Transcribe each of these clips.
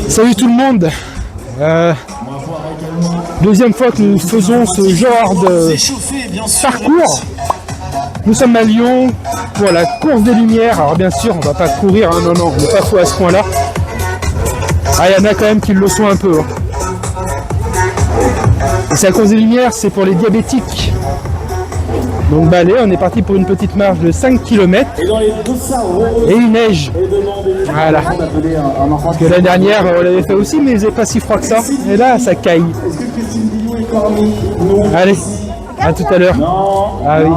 Salut tout le monde. Deuxième fois que nous faisons ce genre de parcours. Nous sommes à Lyon pour la course des Lumières. Alors bien sûr, on va pas courir, hein, non, on n'est pas fou à ce point-là. Ah, il y en a quand même qui le sont un peu. Hein. Et c'est la course des Lumières, c'est pour les diabétiques. Donc bah allez, on est parti pour une petite marche de 5 km et il neige. Voilà. Parce que l'année dernière, on l'avait fait aussi, mais il faisait pas si froid que ça. Et là, ça caille. Allez, à tout à l'heure. Ah oui.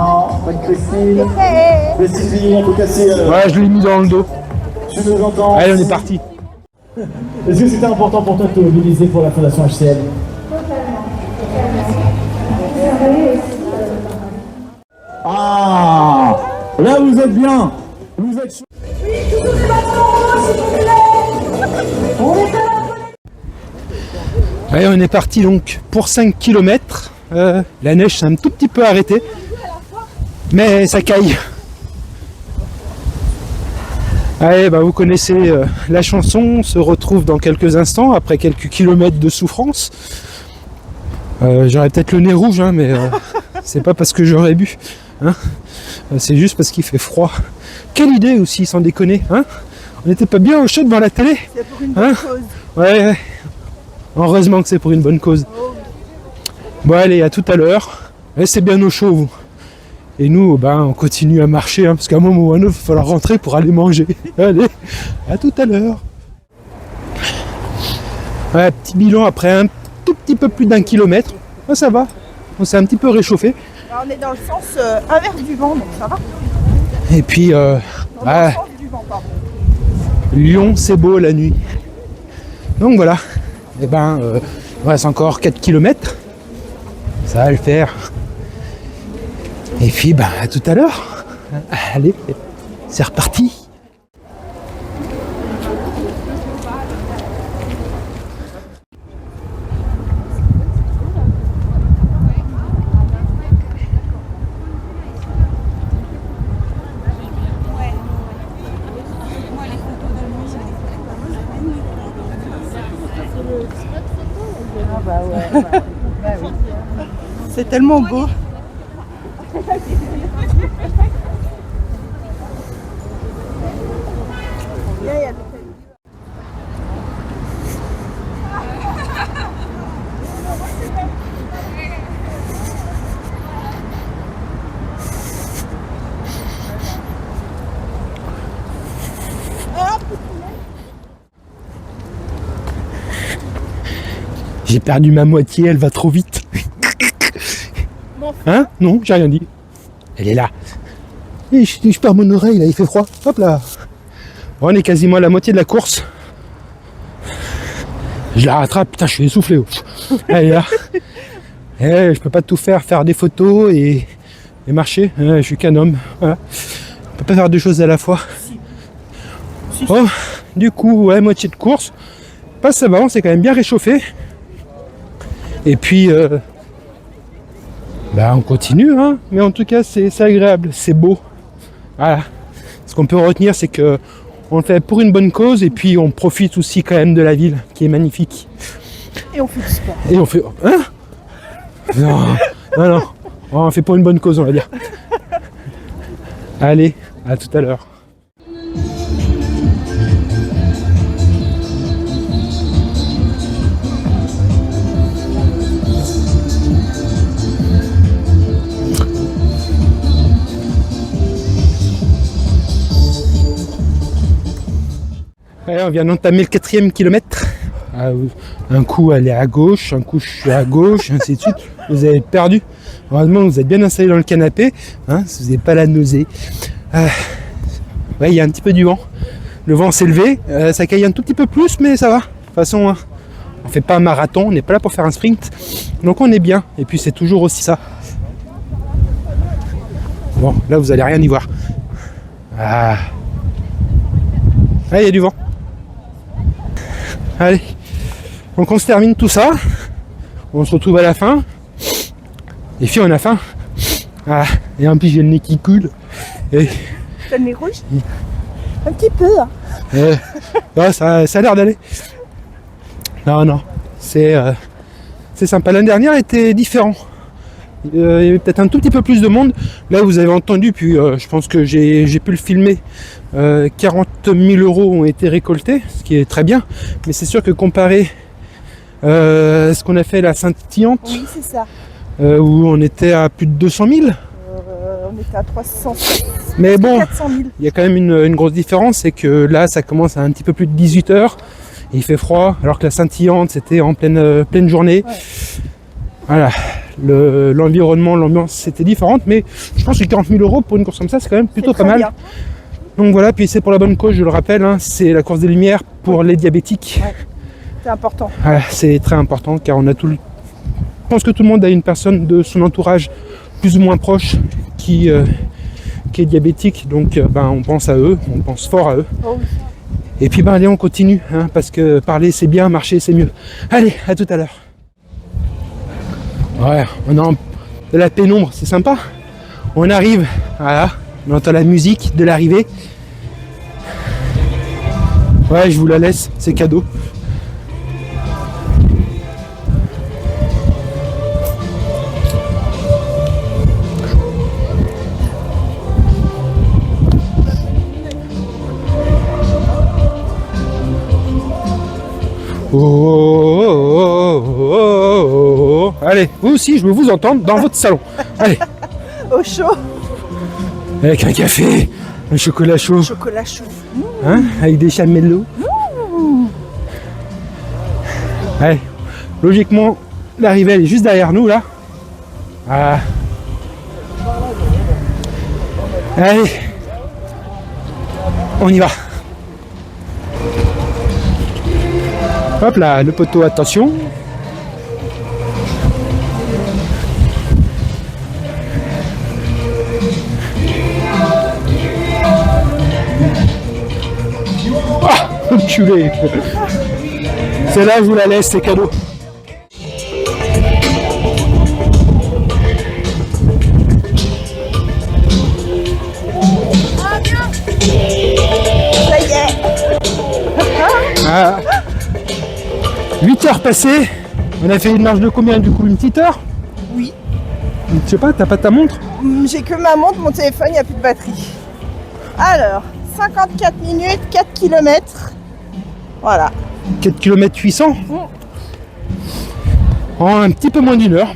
Ouais, je l'ai mis dans le dos. Allez, on est parti. Est-ce que c'était important pour toi de te mobiliser pour la Fondation HCL? Ah, là vous êtes bien. Vous êtes. Allez, on est parti donc pour 5 km. La neige s'est un tout petit peu arrêtée. Mais ça caille. Allez, bah vous connaissez la chanson. On se retrouve dans quelques instants après quelques kilomètres de souffrance. J'aurais peut-être le nez rouge, hein, mais c'est pas parce que j'aurais bu. Hein, c'est juste parce qu'il fait froid. Quelle idée aussi, sans déconner. Hein, on n'était pas bien au chaud devant la télé. C'est pour une bonne cause. Ouais. Heureusement que c'est pour une bonne cause. Bon allez, à tout à l'heure. C'est bien au chaud, vous. Et nous, on continue à marcher, hein, parce qu'à un moment ou à un autre, il va falloir rentrer pour aller manger. Allez, à tout à l'heure. Ouais, petit bilan après un tout petit peu plus d'1 kilomètre. Oh, ça va, on s'est un petit peu réchauffé. Alors, on est dans le sens inverse du vent, donc ça va. Et puis, Dans le sens du vent, pardon. Lyon, c'est beau la nuit. Donc voilà, et il reste encore 4 km. Ça va le faire. Et puis, à tout à l'heure. Allez, c'est reparti. C'est tellement beau. J'ai perdu ma moitié, elle va trop vite. Hein? Non, j'ai rien dit. Elle est là. Et je perds mon oreille, là, il fait froid. Hop là. Bon, on est quasiment à la moitié de la course. Je la rattrape, putain, je suis essoufflé. Elle est là. Je peux pas tout faire des photos et marcher. Je suis qu'un homme. Voilà. On peut pas faire deux choses à la fois. Oh, du coup, ouais, moitié de course. Pas ça va, on s'est quand même bien réchauffé. Et puis, on continue, hein. Mais en tout cas, c'est agréable, c'est beau. Voilà. Ce qu'on peut retenir, c'est que on le fait pour une bonne cause et puis on profite aussi quand même de la ville, qui est magnifique. Et on fait du sport. Et on fait... Hein? Non. On fait pour une bonne cause, on va dire. Allez, à tout à l'heure. Allez, on vient d'entamer le 4e kilomètre. Un coup elle est à gauche, un coup je suis à gauche, ainsi de suite. Vous avez perdu. Heureusement vous êtes bien installé dans le canapé, hein, si vous n'avez pas la nausée. Ouais, il y a un petit peu du vent. Le vent s'est levé, ça caille un tout petit peu plus, mais ça va. De toute façon, on fait pas un marathon, on n'est pas là pour faire un sprint. Donc on est bien. Et puis c'est toujours aussi ça. Bon, là vous allez rien y voir. Ah, il y a du vent. Allez, donc on se termine tout ça, on se retrouve à la fin, et puis on a faim. Et en plus j'ai le nez qui coule. Et... T'as le nez rouge? Un petit peu. Hein. Ouais, ça a l'air d'aller. Non, c'est sympa. L'année dernière était différent. Il y avait peut-être un tout petit peu plus de monde. Là, vous avez entendu, puis je pense que j'ai pu le filmer. 40 000 € ont été récoltés, ce qui est très bien. Mais c'est sûr que comparé à ce qu'on a fait à la Saint-Tillante, Oui, c'est ça. où on était à plus de 200 000. On était à 300. Mais bon, 400 000. il y a quand même une grosse différence, c'est que là, ça commence à un petit peu plus de 18 h. Il fait froid, alors que la Saint-Tillante, c'était en pleine journée. Ouais. Voilà, l'environnement, l'ambiance, c'était différente, mais je pense que 40 000 € pour une course comme ça, c'est quand même plutôt C'est pas très mal. bien. Donc voilà, puis c'est pour la bonne cause, je le rappelle, hein, c'est la course des Lumières pour les diabétiques. Ouais. C'est important. Voilà, c'est très important, car on a tout le... Je pense que tout le monde a une personne de son entourage plus ou moins proche qui est diabétique, donc on pense à eux, on pense fort à eux. Oh oui. Et puis allez, on continue, hein, parce que parler c'est bien, marcher c'est mieux. Allez, à tout à l'heure. Ouais, on est en de la pénombre, c'est sympa. On arrive, voilà, on entend la musique de l'arrivée. Ouais, je vous la laisse, c'est cadeau. Oh. Allez, vous aussi, je veux vous entendre dans votre salon. Allez, Au chaud. avec un café, un chocolat chaud, Chocolat chaud. hein, avec des chamellots. Allez, logiquement, l'arrivée elle est juste derrière nous là. Voilà. Allez, on y va. Hop là, le poteau, attention. Ah, enculé. Celle-là, je vous la laisse, c'est cadeau. Ça y est. Ah. 8 heures passées. On a fait une marche de combien du coup? Une petite heure? Oui. Je sais pas, t'as pas ta montre? J'ai que ma montre, mon téléphone, il n'y a plus de batterie. Alors, 54 minutes, 4 km. Voilà. 4 km 800 en un petit peu moins d'une heure.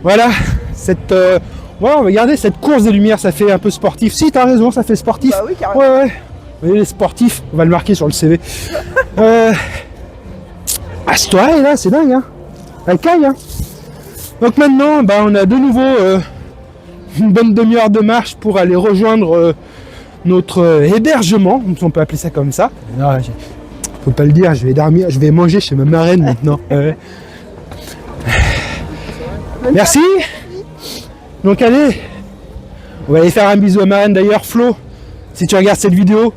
Voilà, ouais, regardez cette course des Lumières, ça fait un peu sportif. Si, t'as raison, ça fait sportif. Bah oui, carrément. Ouais. Vous voyez, les sportifs, on va le marquer sur le CV. Astoi, et là, c'est dingue, hein. Elle caille, hein. Donc maintenant, on a de nouveau une bonne demi-heure de marche pour aller rejoindre notre hébergement, si on peut appeler ça comme ça. Non, faut pas le dire, je vais dormir, je vais manger chez ma marraine maintenant. Merci. Donc allez, on va aller faire un bisou à marraine d'ailleurs. Flo, si tu regardes cette vidéo,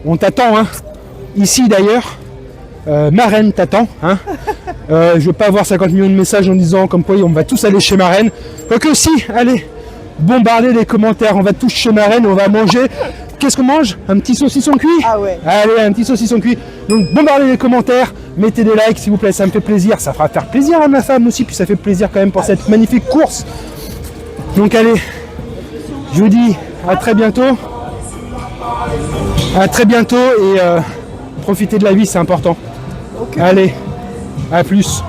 on t'attend, hein. Ici d'ailleurs, marraine t'attend, hein. Je veux pas avoir 50 millions de messages en disant comme quoi on va tous aller chez marraine. Quoique si, allez, bombardez les commentaires, on va tous chez marraine, on va manger. Qu'est-ce qu'on mange? Un petit saucisson cuit? Ah ouais. Allez, un petit saucisson cuit. Donc bombardez les commentaires, mettez des likes s'il vous plaît, ça me fait plaisir. Ça fera faire plaisir à ma femme aussi, puis ça fait plaisir quand même pour cette magnifique course. Donc allez, je vous dis à très bientôt. À très bientôt et profitez de la vie, c'est important. Ok. Allez, à plus.